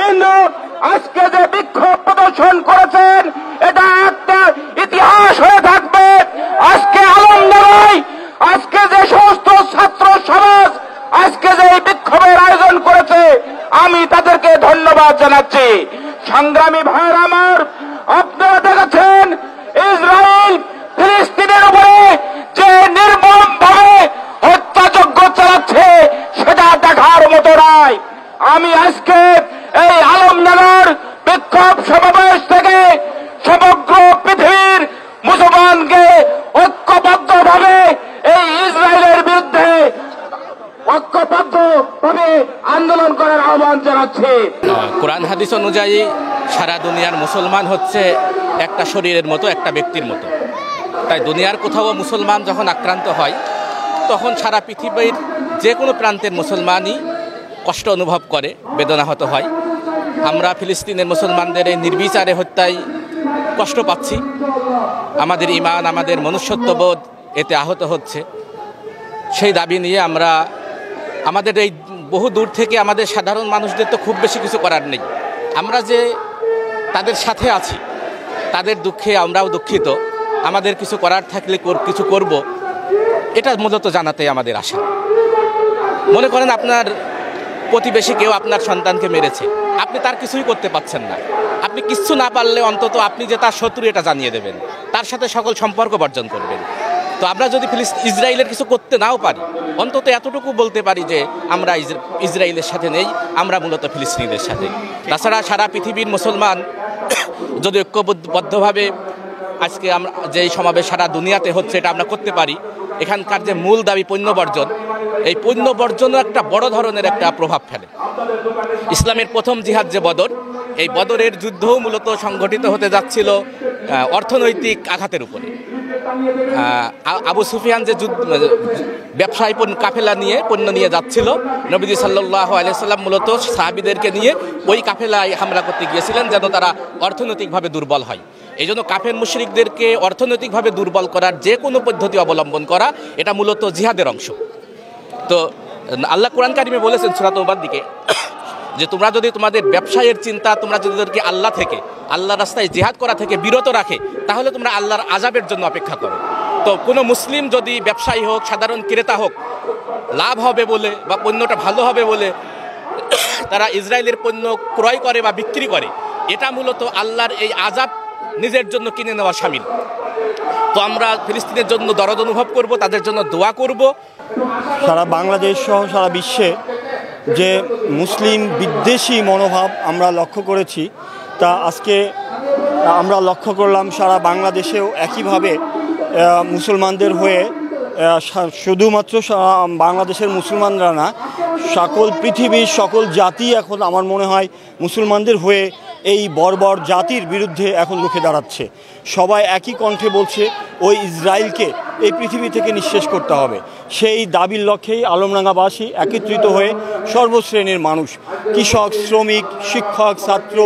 ফিলিস্তিন আজকে যে বিক্ষোভ প্রদর্শন করেছেন এটা একটা ইতিহাস হয়ে থাকবে। আজকে আলমডাঙ্গায় আজকে যে সমস্ত ছাত্র সমাজ আজকে যে বিক্ষোভের আয়োজন করেছে আমি তাদেরকে ধন্যবাদ জানাচ্ছি। সংগ্রামী ভাইয়ের আমার, আপনারা দেখেছেন ইসরায়েল ফিলিস্তিনের উপরে যে নির্মমভাবে হত্যাযজ্ঞ চালাচ্ছে সেটা দেখার মতো নয়। আমি আজকে এই আলমডাঙ্গার বিক্ষোভ সমাবেশ থেকে সমগ্র পৃথিবীর মুসলমানকে ঐক্যবদ্ধভাবে এই ইসরায়েলের বিরুদ্ধে ঐক্যবদ্ধভাবে আন্দোলন করার আহ্বান জানাচ্ছি। কোরআন হাদিস অনুযায়ী সারা দুনিয়ার মুসলমান হচ্ছে একটা শরীরের মতো, একটা ব্যক্তির মতো। তাই দুনিয়ার কোথাও মুসলমান যখন আক্রান্ত হয় তখন সারা পৃথিবীর যে কোনো প্রান্তের মুসলমানই কষ্ট অনুভব করে, বেদনাহত হয়। আমরা ফিলিস্তিনের মুসলমানদের এই নির্বিচারে হত্যায় কষ্ট পাচ্ছি। আমাদের ঈমান, আমাদের মনুষ্যত্ববোধ এতে আহত হচ্ছে। সেই দাবি নিয়ে আমরা আমাদের এই বহু দূর থেকে আমাদের সাধারণ মানুষদের তো খুব বেশি কিছু করার নেই। আমরা যে তাদের সাথে আছি, তাদের দুঃখে আমরাও দুঃখিত। আমাদের কিছু করার থাকলে কিছু করব, এটা মূলত জানাতে আমাদের আশা। মনে করেন আপনার প্রতিবেশী কেউ আপনার সন্তানকে মেরেছে, আপনি তার কিছুই করতে পারছেন না। আপনি কিচ্ছু না পারলে অন্তত আপনি যে তার শত্রু এটা জানিয়ে দেবেন, তার সাথে সকল সম্পর্ক বর্জন করবেন। তো আমরা যদি ইসরায়েলের কিছু করতে নাও পারি, অন্তত এতটুকু বলতে পারি যে আমরা ইসরায়েলের সাথে নেই, আমরা মূলত ফিলিস্তিনিদের সাথে। তাছাড়া সারা পৃথিবীর মুসলমান যদি ঐক্যবদ্ধভাবে আজকে আমরা যে সমাবেশ সারা দুনিয়াতে হচ্ছে এটা আমরা করতে পারি, এখানকার যে মূল দাবি পণ্য বর্জন, এই পণ্য বর্জনও একটা বড় ধরনের একটা প্রভাব ফেলে। ইসলামের প্রথম জিহাদ যে বদর, এই বদরের যুদ্ধও মূলত সংগঠিত হতে যাচ্ছিল অর্থনৈতিক আঘাতের উপরে। আবু সুফিয়ান যে ব্যবসায়ী কাফেলা নিয়ে পণ্য নিয়ে যাচ্ছিল, নবীজি সাল্লাল্লাহু আলাইহি সাল্লাম মূলত সাহাবীদেরকে নিয়ে ওই কাফেলায় হামলা করতে গিয়েছিলেন যেন তারা অর্থনৈতিকভাবে দুর্বল হয়। এই জন্য কাফের মুশরিকদেরকে অর্থনৈতিকভাবে দুর্বল করার যে কোনো পদ্ধতি অবলম্বন করা এটা মূলত জিহাদের অংশ। তো আল্লাহ কোরআন কারিমে বলেছেন সূরা তাওবার দিকে যে তোমরা যদি তোমাদের ব্যবসায়ের চিন্তা, তোমরা যদি তাদেরকে আল্লাহ থেকে, আল্লাহর রাস্তায় জিহাদ করা থেকে বিরত রাখে, তাহলে তোমরা আল্লাহর আযাবের জন্য অপেক্ষা করো। তো কোনো মুসলিম যদি ব্যবসায়ী হোক, সাধারণ ক্রেতা হোক, লাভ হবে বলে বা পণ্যটা ভালো হবে বলে তারা ইসরায়েলের পণ্য ক্রয় করে বা বিক্রি করে, এটা মূলত আল্লাহর এই আযাব নিজের জন্য কিনে নেওয়া শামিল। তো আমরা ফিলিস্তিনের জন্য দরদ অনুভব করব, তাদের জন্য দোয়া করব। সারা বাংলাদেশ সহ সারা বিশ্বে যে মুসলিম বিদ্বেষী মনোভাব আমরা লক্ষ্য করেছি, তা আজকে আমরা লক্ষ্য করলাম সারা বাংলাদেশেও একইভাবে মুসলমানদের হয়ে, শুধুমাত্র বাংলাদেশের মুসলমানরা না, সকল পৃথিবীর সকল জাতি এখন আমার মনে হয় মুসলমানদের হয়ে এই বর্বর জাতির বিরুদ্ধে এখন রুখে দাঁড়াচ্ছে। সবাই একই কণ্ঠে বলছে ওই ইসরায়েলকে এই পৃথিবী থেকে নিঃশেষ করতে হবে। সেই দাবির লক্ষ্যেই আলমডাঙ্গাবাসী একত্রিত হয়ে সর্বশ্রেণীর মানুষ, কৃষক, শ্রমিক, শিক্ষক, ছাত্র,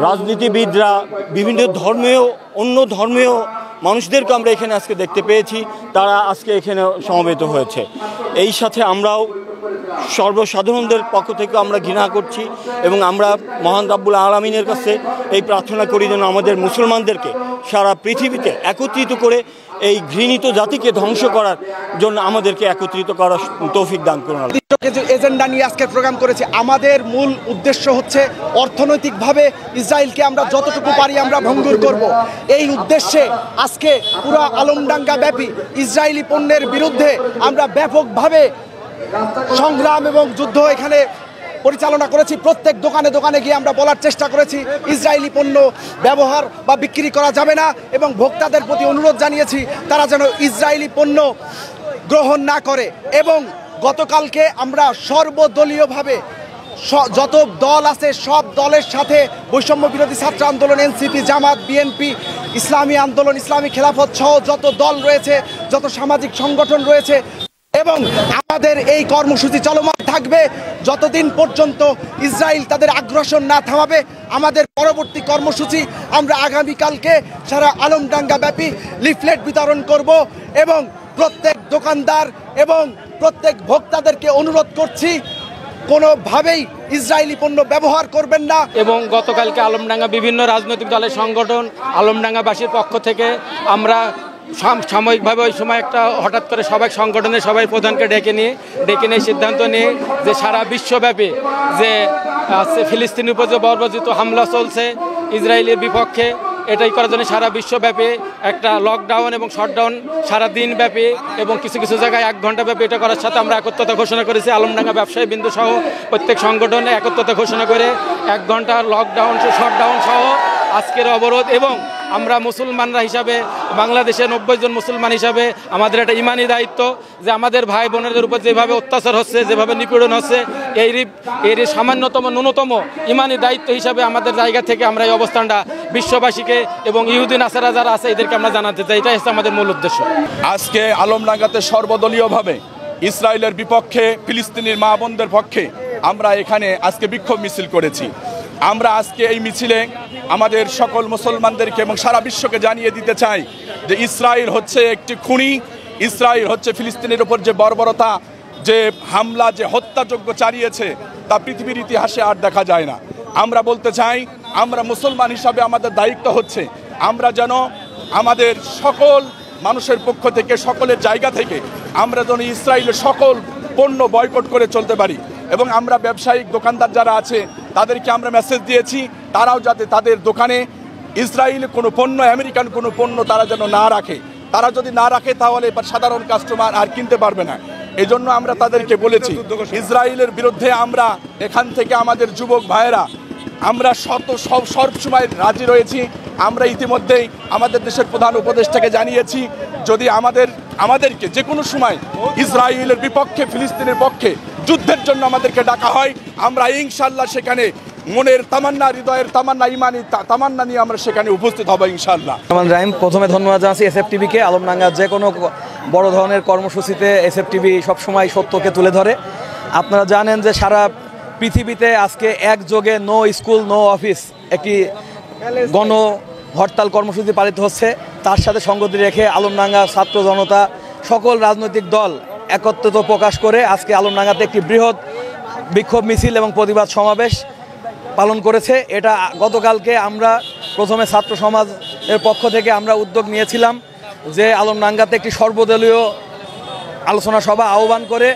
রাজনীতিবিদরা, বিভিন্ন ধর্মেও, অন্য ধর্মেও মানুষদেরকে আমরা এখানে আজকে দেখতে পেয়েছি, তারা আজকে এখানে সমবেত হয়েছে। এই সাথে আমরাও সর্বসাধারণদের পক্ষ থেকে আমরা ঘৃণা করছি এবং আমরা মহান রাব্বুল আলামিনের কাছে এই প্রার্থনা করি যেন আমাদের মুসলমানদেরকে সারা পৃথিবীতে একত্রিত করে এই ঘৃণিত জাতিকে ধ্বংস করার জন্য আমাদেরকে একত্রিত করার তৌফিক দান করুন। এজেন্ডা নিয়ে আজকের প্রোগ্রাম করেছি। আমাদের মূল উদ্দেশ্য হচ্ছে অর্থনৈতিকভাবে ইসরায়েলকে আমরা যতটুকু পারি আমরা ভঙ্গুর করব। এই উদ্দেশ্যে আজকে পুরো আলমডাঙ্গা ব্যাপী ইসরায়েলি পণ্যের বিরুদ্ধে আমরা ব্যাপকভাবে সংগ্রাম এবং যুদ্ধ এখানে পরিচালনা করেছি। প্রত্যেক দোকানে দোকানে গিয়ে আমরা বলার চেষ্টা করেছি ইসরায়েলি পণ্য ব্যবহার বা বিক্রি করা যাবে না, এবং ভোক্তাদের প্রতি অনুরোধ জানিয়েছি তারা যেন ইসরায়েলি পণ্য গ্রহণ না করে। এবং গতকালকে আমরা সর্বদলীয়ভাবে যত দল আছে সব দলের সাথে বৈষম্য বিরোধী ছাত্র আন্দোলন, এনসিপি, জামাত, বিএনপি, ইসলামী আন্দোলন, ইসলামী খেলাফত সহ যত দল রয়েছে, যত সামাজিক সংগঠন রয়েছে, এবং আমাদের এই কর্মসূচি চলমান থাকবে যতদিন পর্যন্ত ইসরায়েল তাদের আগ্রাসন না থামাবে। আমাদের পরবর্তী কর্মসূচি আমরা আগামীকালকে সারা আলমডাঙ্গা ব্যাপী লিফলেট বিতরণ করব এবং প্রত্যেক দোকানদার এবং প্রত্যেক ভোক্তাদেরকে অনুরোধ করছি কোনোভাবেই ইসরায়েলি পণ্য ব্যবহার করবেন না। এবং গতকালকে আলমডাঙ্গা বিভিন্ন রাজনৈতিক দলের সংগঠন আলমডাঙ্গাবাসীর পক্ষ থেকে আমরা সাময়িকভাবে ওই সময় একটা হঠাৎ করে সবাই সংগঠনের সবাই প্রধানকে ডেকে নিয়ে সিদ্ধান্ত নিয়ে যে সারা বিশ্বব্যাপী যে ফিলিস্তিনের উপর যে বর্বরচিত হামলা চলছে ইসরায়েলের বিপক্ষে, এটাই করার জন্য সারা বিশ্বব্যাপী একটা লকডাউন এবং শটডাউন সারা দিন ব্যাপী এবং কিছু কিছু জায়গায় 1 ঘন্টা ব্যাপী এটা করার সাথে আমরা একত্রতা ঘোষণা করেছি। আলমডাঙ্গা ব্যবসায়ী বিন্দু সহ প্রত্যেক সংগঠনে একত্রতা ঘোষণা করে 1 ঘন্টা লকডাউন শটডাউন সহ আজকের অবরোধ। এবং আমরা মুসলমানরা হিসাবে বাংলাদেশে 90 জন মুসলমান হিসাবে আমাদের একটা ইমানি দায়িত্ব যে আমাদের ভাই বোনেদের উপর যেভাবে অত্যাচার হচ্ছে, যেভাবে নিপীড়ন হচ্ছে, এর সামান্যতম ন্যূনতম ইমানি দায়িত্ব হিসাবে আমাদের জায়গা থেকে আমরা এই অবস্থানটা বিশ্ববাসীকে এবং ইহুদি নাসারা যারা আছে এদেরকে আমরা জানাতে চাই। এটাই হচ্ছে আমাদের মূল উদ্দেশ্য। আজকে আলমডাঙ্গাতে সর্বদলীয়ভাবে ইসরায়েলের বিপক্ষে, ফিলিস্তিনের মা বোনদের পক্ষে আমরা এখানে আজকে বিক্ষোভ মিছিল করেছি। আমরা আজকে এই মিছিলে আমাদের সকল মুসলমানদেরকে এবং সারা বিশ্বকে জানিয়ে দিতে চাই যে ইসরায়েল হচ্ছে একটি খুনি, ইসরায়েল হচ্ছে ফিলিস্তিনের উপর যে বর্বরতা, যে হামলা, যে হত্যাযজ্ঞ চালিয়েছে তা পৃথিবীর ইতিহাসে আর দেখা যায় না। আমরা বলতে চাই আমরা মুসলমান হিসাবে আমাদের দায়িত্ব হচ্ছে আমরা যেন আমাদের সকল মানুষের পক্ষ থেকে, সকলের জায়গা থেকে আমরা যেন ইসরায়েলের সকল পণ্য বয়কট করে চলতে পারি। এবং আমরা ব্যবসায়িক দোকানদার যারা আছে তাদেরকে আমরা মেসেজ দিয়েছি তারাও যাতে তাদের দোকানে ইসরায়েলের কোনো পণ্য, আমেরিকান কোনো পণ্য তারা যেন না রাখে। তারা যদি না রাখে তাহলে এবার সাধারণ কাস্টমার আর কিনতে পারবে না। এই জন্য আমরা তাদেরকে বলেছি ইসরায়েলের বিরুদ্ধে আমরা এখান থেকে আমাদের যুবক ভাইয়েরা আমরা সব সময় রাজি রয়েছি। আমরা ইতিমধ্যেই আমাদের দেশের প্রধান উপদেষ্টাকে জানিয়েছি যদি আমাদেরকে যে কোনো সময় ইসরায়েলের বিপক্ষে, ফিলিস্তিনের পক্ষে যুদ্ধের জন্য আমাদেরকে ডাকা হয়, আমরা ইনশাল্লাহ সেখানে মনের তামান্না, হৃদয়ের তামান্না, ইমানি তামান্না নিয়ে আমরা সেখানে উপস্থিত হব ইনশাল্লাহ। রাহিম, প্রথমে ধন্যবাদ জানাচ্ছি এসএফটিভিকে। আলমডাঙ্গার যে কোনো বড় ধরনের কর্মসূচিতে এসএফটিভি সবসময় সত্যকে তুলে ধরে। আপনারা জানেন যে সারা পৃথিবীতে আজকে একযোগে নো স্কুল নো অফিস একটি গণ হরতাল কর্মসূচি পালিত হচ্ছে। তার সাথে সঙ্গতি রেখে আলমডাঙ্গা ছাত্র জনতা, সকল রাজনৈতিক দল একত্রিত প্রকাশ করে আজকে আলমডাঙ্গাতে একটি বৃহৎ বিক্ষোভ মিছিল এবং প্রতিবাদ সমাবেশ পালন করেছে। এটা গতকালকে আমরা প্রথমে ছাত্র সমাজের পক্ষ থেকে আমরা উদ্যোগ নিয়েছিলাম যে আলমডাঙ্গাতে একটি সর্বদলীয় আলোচনা সভা আহ্বান করে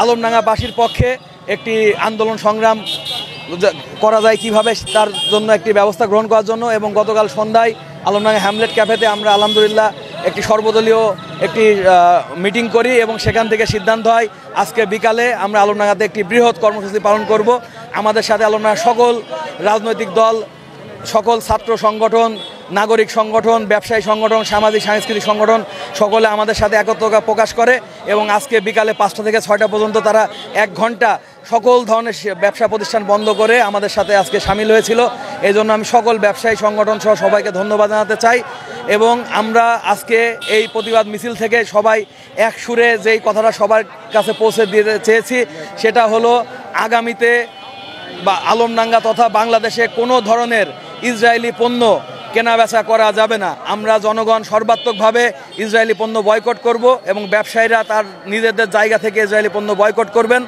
আলমডাঙ্গাবাসীর পক্ষে একটি আন্দোলন সংগ্রাম করা যায় কিভাবে তার জন্য একটি ব্যবস্থা গ্রহণ করার জন্য। এবং গতকাল সন্ধ্যায় আলমডাঙ্গা হ্যামলেট ক্যাফেতে আমরা আলহামদুলিল্লাহ একটি সর্বদলীয় একটি মিটিং করি এবং সেখান থেকে সিদ্ধান্ত হয় আজকে বিকালে আমরা আলমডাঙ্গাতে একটি বৃহৎ কর্মসূচি পালন করব। আমাদের সাথে আলমডাঙ্গা সকল রাজনৈতিক দল, সকল ছাত্র সংগঠন, নাগরিক সংগঠন, ব্যবসায়ী সংগঠন, সামাজিক সাংস্কৃতিক সংগঠন সকলে আমাদের সাথে একত্রতা প্রকাশ করে এবং আজকে বিকালে 5টা থেকে 6টা পর্যন্ত তারা 1 ঘন্টা সকল ধরনের ব্যবসা প্রতিষ্ঠান বন্ধ করে আমাদের সাথে আজকে সামিল হয়েছিল। এই জন্য আমি সকল ব্যবসায়ী সংগঠন সহ সবাইকে ধন্যবাদ জানাতে চাই। এবং আমরা আজকে এই প্রতিবাদ মিছিল থেকে সবাই এক সুরে যেই কথাটা সবার কাছে পৌঁছে দিতে চেয়েছি সেটা হলো আগামীতে বা আলমডাঙ্গা তথা বাংলাদেশে কোনো ধরনের ইসরায়েলি পণ্য কেনাবেচা করা যাবে না। আমরা জনগণ সর্বাত্মকভাবে ইসরায়েলি পণ্য বয়কট করব এবং ব্যবসায়ীরা তার নিজেদের জায়গা থেকে ইসরায়েলি পণ্য বয়কট করবেন।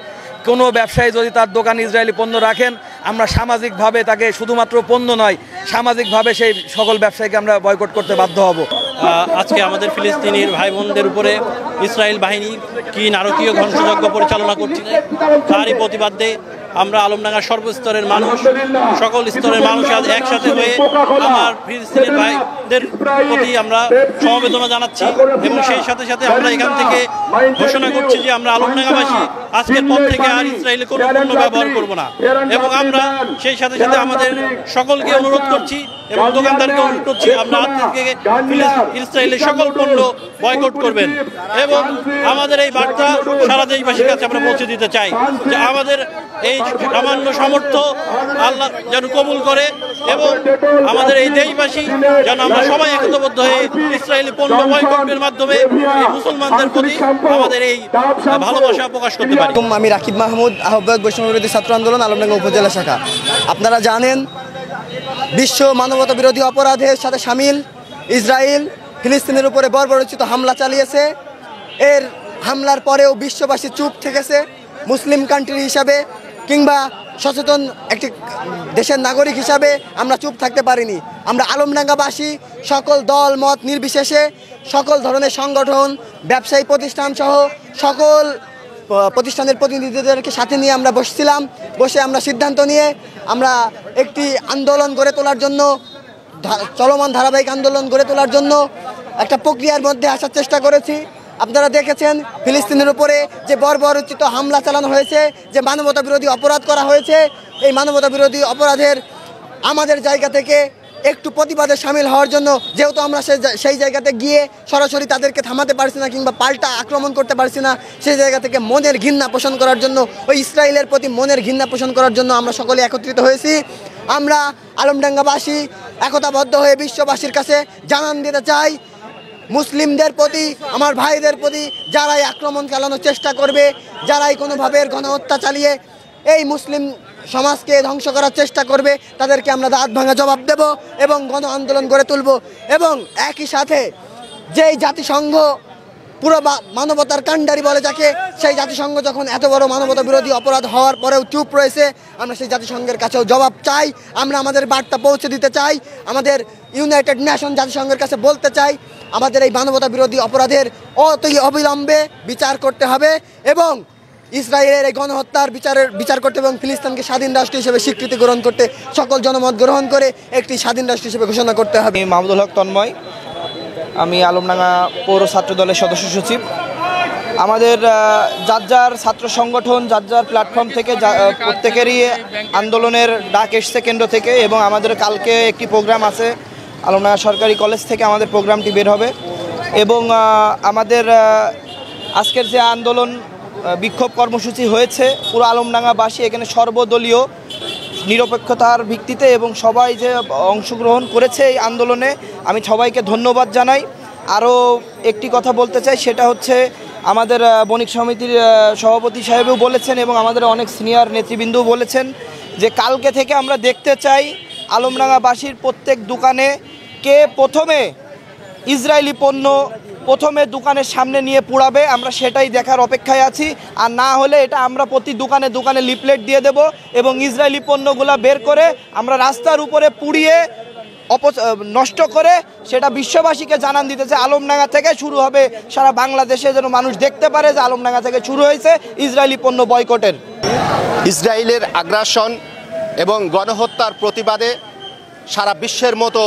কোনো ব্যবসায়ী যদি তার দোকানে ইসরায়েলি পণ্য রাখেন আমরা সামাজিকভাবে তাকে শুধুমাত্র পণ্য নয় সামাজিকভাবে সেই সকল ব্যবসায়ীকে আমরা বয়কট করতে বাধ্য হব। আজকে আমাদের ফিলিস্তিনির ভাই বোনদের উপরে ইসরায়েল বাহিনী কি নারকীয় ধ্বংসযজ্ঞ পরিচালনা করছে তারই প্রতিবাদে আমরা আলমডাঙ্গার সর্বস্তরের মানুষ, সকল স্তরের মানুষ একসাথে হয়ে আমার ফিলিস্তিনি ভাইদের প্রতি আমরা সমবেদনা জানাচ্ছি এবং সেই সাথে সাথে আমরা এখান থেকে ঘোষণা করছি যে আমরা আলমডাঙ্গাবাসী আজকের পর থেকে আর ইসরায়েলে কোনো পণ্য ব্যবহার করব না। এবং আমরা সেই সাথে সাথে আমাদের সকলকে অনুরোধ করছি এবং দোকানদারকে অনুরোধ করছি আমরা আজ থেকে ইসরায়েলের সকল পণ্য বয়কট করবেন। এবং আমাদের এই বার্তা সারা দেশবাসীর কাছে আমরা পৌঁছে দিতে চাই যে আমাদের এই সামান্য সামর্থ্য আল্লাহ যেন কবুল করে এবং আমাদের এই দেশবাসী যেন আমরা সবাই একতাবদ্ধ হয়ে ইসরায়েলি পণ্য বয়কটের মাধ্যমে এই মুসলমানদের প্রতি আমাদের এই ভালোবাসা প্রকাশ করতে পারি। আমি রাকিব মাহমুদ, আহ্বায়ক বৈষম্য বিরোধী ছাত্র আন্দোলন আলমডাঙ্গা উপজেলা শাখা। আপনারা জানেন বিশ্ব মানবতা বিরোধী অপরাধের সাথে সামিল ইসরায়েল ফিলিস্তিনের উপরে বর্বরোচিত হামলা চালিয়েছে। এর হামলার পরেও বিশ্ববাসী চুপ থেকেছে। মুসলিম কান্ট্রি হিসাবে কিংবা সচেতন একটি দেশের নাগরিক হিসাবে আমরা চুপ থাকতে পারিনি। আমরা আলমডাঙ্গাবাসী সকল দল মত নির্বিশেষে সকল ধরনের সংগঠন, ব্যবসায়ী প্রতিষ্ঠান সহ সকল প্রতিষ্ঠানের প্রতিনিধিদেরকে সাথে নিয়ে আমরা বসছিলাম। বসে আমরা সিদ্ধান্ত নিয়ে আমরা একটি আন্দোলন গড়ে তোলার জন্য, চলমান ধারাবাহিক আন্দোলন গড়ে তোলার জন্য একটা প্রক্রিয়ার মধ্যে আসার চেষ্টা করেছি। আপনারা দেখেছেন ফিলিস্তিনের উপরে যে বর্বরোচিত হামলা চালানো হয়েছে, যে মানবতা বিরোধী অপরাধ করা হয়েছে, এই মানবতা বিরোধী অপরাধের আমাদের জায়গা থেকে একটু প্রতিবাদে সামিল হওয়ার জন্য, যেহেতু আমরা সেই জায়গাতে গিয়ে সরাসরি তাদেরকে থামাতে পারছি না কিংবা পাল্টা আক্রমণ করতে পারছি না, সেই জায়গা থেকে মনের ঘৃণা পোষণ করার জন্য, ওই ইসরায়েলের প্রতি মনের ঘৃণা পোষণ করার জন্য আমরা সকলে একত্রিত হয়েছি। আমরা আলমডাঙ্গাবাসী একতাবদ্ধ হয়ে বিশ্ববাসীর কাছে জানান দিতে চাই, মুসলিমদের প্রতি, আমার ভাইদের প্রতি যারাই আক্রমণ চালানোর চেষ্টা করবে, যারাই কোনোভাবে গণহত্যা চালিয়ে এই মুসলিম সমাজকে ধ্বংস করার চেষ্টা করবে, তাদেরকে আমরা দাঁত ভাঙা জবাব দেব এবং গণ আন্দোলন গড়ে তুলব। এবং একই সাথে যেই জাতিসংঘ পুরো মানবতার কাণ্ডারি বলে যাকে, সেই জাতিসংঘ যখন এত বড় মানবতা বিরোধী অপরাধ হওয়ার পরেও চুপ রয়েছে, আমরা সেই জাতিসংঘের কাছেও জবাব চাই। আমরা আমাদের বার্তা পৌঁছে দিতে চাই, আমাদের ইউনাইটেড নেশন জাতিসংঘের কাছে বলতে চাই, আমাদের এই মানবতা বিরোধী অপরাধের অতি অবিলম্বে বিচার করতে হবে এবং ইসরায়েলের এই গণহত্যার বিচার করতে এবং ফিলিস্তিনকে স্বাধীন রাষ্ট্র হিসেবে স্বীকৃতি গ্রহণ করতে সকল জনমত গ্রহণ করে একটি স্বাধীন রাষ্ট্র হিসেবে ঘোষণা করতে হবে। আমি মাহমুদুল হক তন্ময়, আমি আলমডাঙ্গা পৌর ছাত্র দলের সদস্য সচিব। আমাদের যার যার ছাত্র সংগঠন, যার যার প্ল্যাটফর্ম থেকে প্রত্যেকেরই আন্দোলনের ডাক এসছে কেন্দ্র থেকে, এবং আমাদের কালকে একটি প্রোগ্রাম আছে আলমডাঙ্গা সরকারি কলেজ থেকে, আমাদের প্রোগ্রামটি বের হবে। এবং আমাদের আজকের যে আন্দোলন বিক্ষোভ কর্মসূচি হয়েছে, পুরো আলমডাঙ্গাবাসী এখানে সর্বদলীয় নিরপেক্ষতার ভিত্তিতে এবং সবাই যে অংশগ্রহণ করেছে এই আন্দোলনে, আমি সবাইকে ধন্যবাদ জানাই। আরও একটি কথা বলতে চাই, সেটা হচ্ছে আমাদের বণিক সমিতির সভাপতি সাহেবও বলেছেন এবং আমাদের অনেক সিনিয়র নেতৃবৃন্দও বলেছেন যে কালকে থেকে আমরা দেখতে চাই আলমডাঙ্গাবাসীর প্রত্যেক দোকানে কে প্রথমে ইসরায়েলি পণ্য প্রথমে দোকানের সামনে নিয়ে পুড়াবে, আমরা সেটাই দেখার অপেক্ষায় আছি। আর না হলে এটা আমরা প্রতি দোকানে দোকানে লিফলেট দিয়ে দেব এবং ইসরায়েলি পণ্যগুলো বের করে আমরা রাস্তার উপরে পুড়িয়ে নষ্ট করে সেটা বিশ্ববাসীকে জানান দিতে চাই। আলমডাঙ্গা থেকে শুরু হবে, সারা বাংলাদেশে যেন মানুষ দেখতে পারে যে আলমডাঙ্গা থেকে শুরু হয়েছে ইসরায়েলি পণ্য বয়কটের। ইসরায়েলের আগ্রাসন এবং গণহত্যার প্রতিবাদে সারা বিশ্বের মতো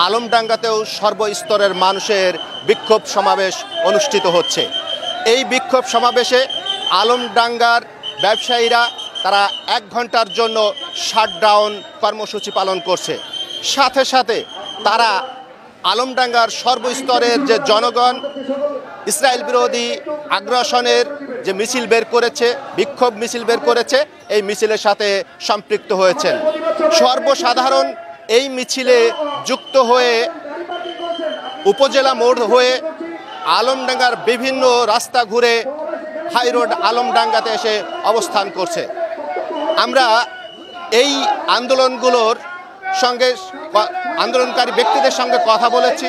আলমডাঙ্গাতেও সর্বস্তরের মানুষের বিক্ষোভ সমাবেশ অনুষ্ঠিত হচ্ছে। এই বিক্ষোভ সমাবেশে আলমডাঙ্গার ব্যবসায়ীরা তারা 1 ঘন্টার জন্য শাটডাউন কর্মসূচি পালন করছে। সাথে সাথে তারা আলমডাঙ্গার সর্বস্তরের যে জনগণ ইসরায়েল বিরোধী আগ্রাসনের যে মিছিল বের করেছে, বিক্ষোভ মিছিল বের করেছে, এই মিছিলের সাথে সম্পৃক্ত হয়েছেন। সর্বসাধারণ এই মিছিলে যুক্ত হয়ে উপজেলা মোড় হয়ে আলমডাঙ্গার বিভিন্ন রাস্তা ঘুরে হাই রোড আলমডাঙ্গাতে এসে অবস্থান করছে। আমরা এই আন্দোলনগুলোর সঙ্গে আন্দোলনকারী ব্যক্তিদের সঙ্গে কথা বলেছি,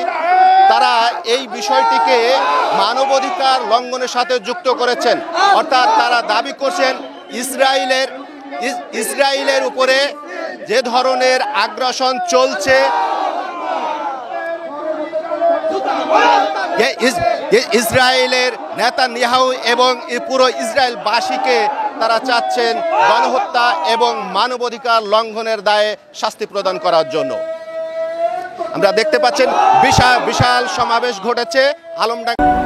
তারা এই বিষয়টিকে মানবাধিকার লঙ্ঘনের সাথে যুক্ত করেছেন। অর্থাৎ তারা দাবি করছেন ইসরায়েলের উপরে যে ধরনের আগ্রাসন চলছে, ইসরায়েলের নেতানিয়াহু এবং পুরো ইসরায়েলবাসীকে তারা চাচ্ছেন গণহত্যা এবং মানবাধিকার লঙ্ঘনের দায়ে শাস্তি প্রদান করার জন্য। আমরা দেখতে পাচ্ছেন বিশাল সমাবেশ ঘটেছে আলমডাঙ্গা।